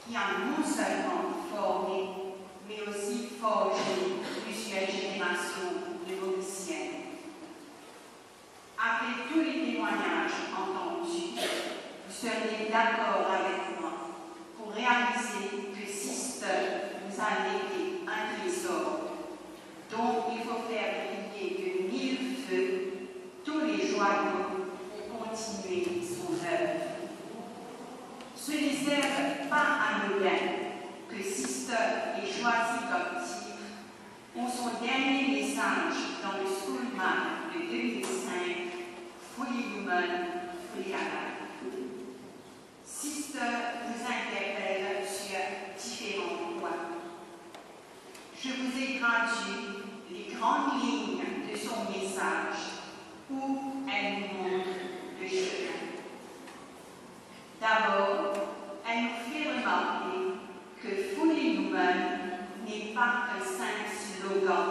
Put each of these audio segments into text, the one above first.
qui a non seulement formé, mais aussi forgé plusieurs générations de noviciennes. Après tous les témoignages entendus, vous seriez d'accord avec moi pour réaliser que Sister nous a légué un trésor dont il faut faire briller de 1000 feux tous les joyaux pour continuer son œuvre. Ce n'est certes pas anodin que Sister ait choisi comme titre pour son dernier message dans le Schoolman de 2005, Fully Human, Fully Alive. Sister nous interpelle sur différents points. Je vous ai traduit les grandes lignes de son message où elle nous montre le chemin. D'abord, elle nous fait remarquer que Fully Human n'est pas un simple slogan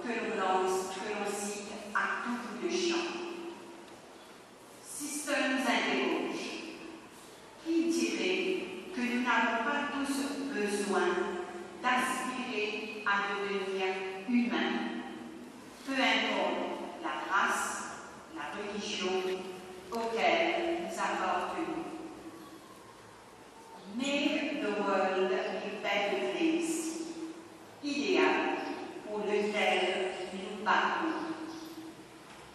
que l'on cite à tout bout de champ. Sister nous interroge. Qui dirait que nous n'avons pas tous besoin d'aspirer à devenir humains, peu importe la race, la religion auquel nous appartenons. Make the world a better place, idéal pour lequel nous battons.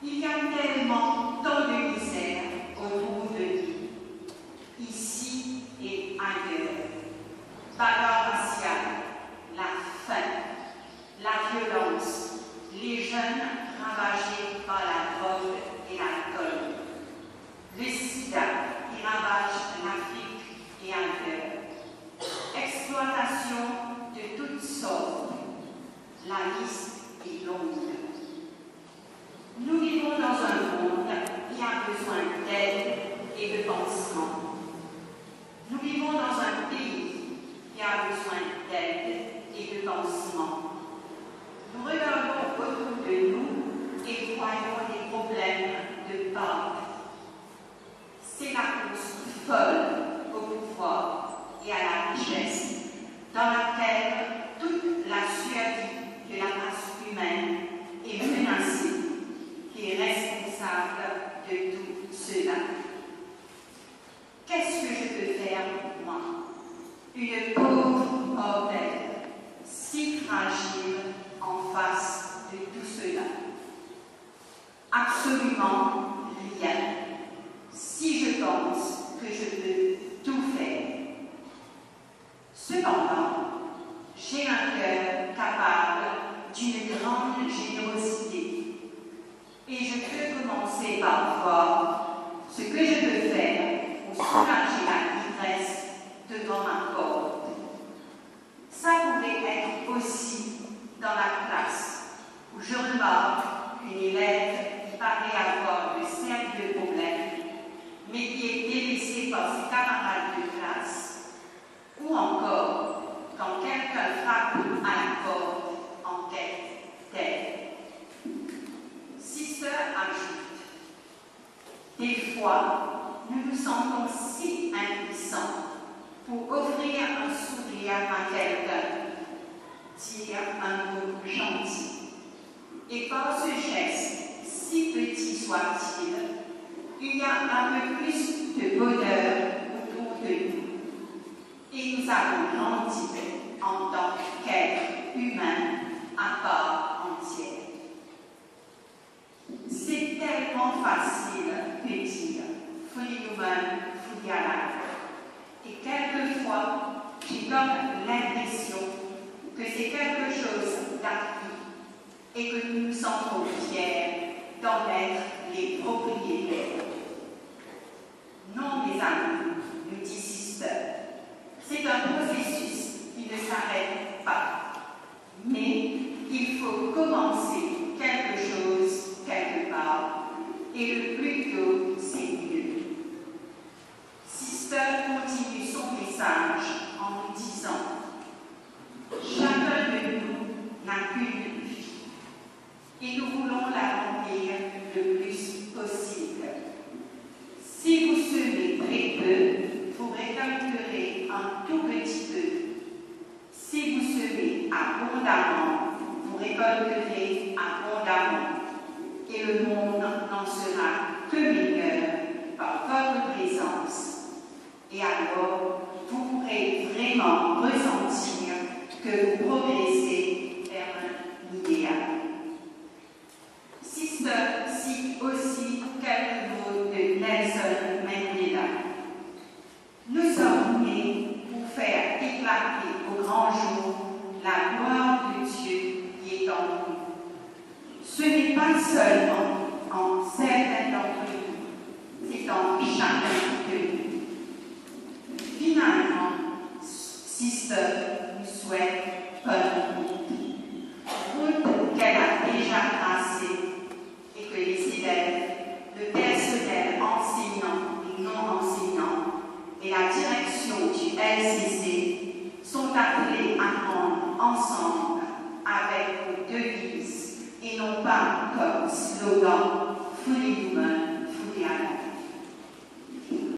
Il y a tellement tant de misère autour de nous, ici et ailleurs. Bagarre raciale, la faim, la violence, les jeunes ravagés par la drogue et l'alcool, le sida qui ravage l'Afrique et ailleurs, exploitation de toutes sortes, la liste est longue. Nous vivons dans un monde qui a besoin d'aide et de pansement. Nous vivons dans un pays qui a besoin d'aide et de pansement. Nous regardons autour de nous et voyons des problèmes de partout. C'est la course folle au pouvoir et à la richesse, dans laquelle toute la survie de la race humaine est menacée, qui est responsable de tout cela. Qu'est-ce que je peux faire pour moi, une pauvre mortelle, si fragile en face de tout cela? Absolument rien, si je pense que je peux tout faire. Cependant, j'ai un cœur capable d'une grande générosité et je peux commencer par voir ce que je peux faire pour soulager la ivresse devant ma porte. Ça pourrait être aussi dans la classe où je remarque qu'une élève qui paraît avoir de sérieux problèmes, mais qui est délaissée par ses camarades de classe, ou encore quand quelqu'un frappe à la porte en quête d'aide. Sister ajoute, des fois, nous nous sentons si impuissants pour offrir un sourire à quelqu'un, dire un mot gentil. Et par ce geste, si petit soit-il, il y a un peu plus de bonheur autour de nous. Et nous avons grandi en tant qu'êtres humains à part entière. C'est tellement facile de dire Fully Human, Fully Alive. Et quelquefois, j'ai comme l'impression que c'est quelque chose d'acquis et que nous nous sentons fiers d'en être les propriétaires. Non, mes amis, nous dit Sister, c'est un processus qui ne s'arrête pas. Mais il faut commencer quelque chose quelque part, et le plus tôt, c'est mieux. Sister continue son message en nous disant « Chacun de nous n'a qu'une vie, et nous voulons la remplir le plus possible. Si vous semez très peu, vous récolterez un tout petit peu. Si vous semez abondamment, vous récolterez abondamment. Et le monde n'en sera que meilleur par votre présence. Et alors, vous pourrez vraiment ressentir que vous progressez vers l'idéal. Sister cite aussi quelques mots de Nelson Mandela. Nous sommes nés pour faire éclater au grand jour la gloire de Dieu qui est en nous. Ce n'est pas seulement en certains d'entre nous, c'est en chacun de nous. Finalement, Sister nous souhaite bonne route qu'elle a déjà tracée et que les élèves, le personnel enseignant et non enseignant et la direction du LCC sont appelés à prendre ensemble avec vos devises et non pas comme slogan Fully Human.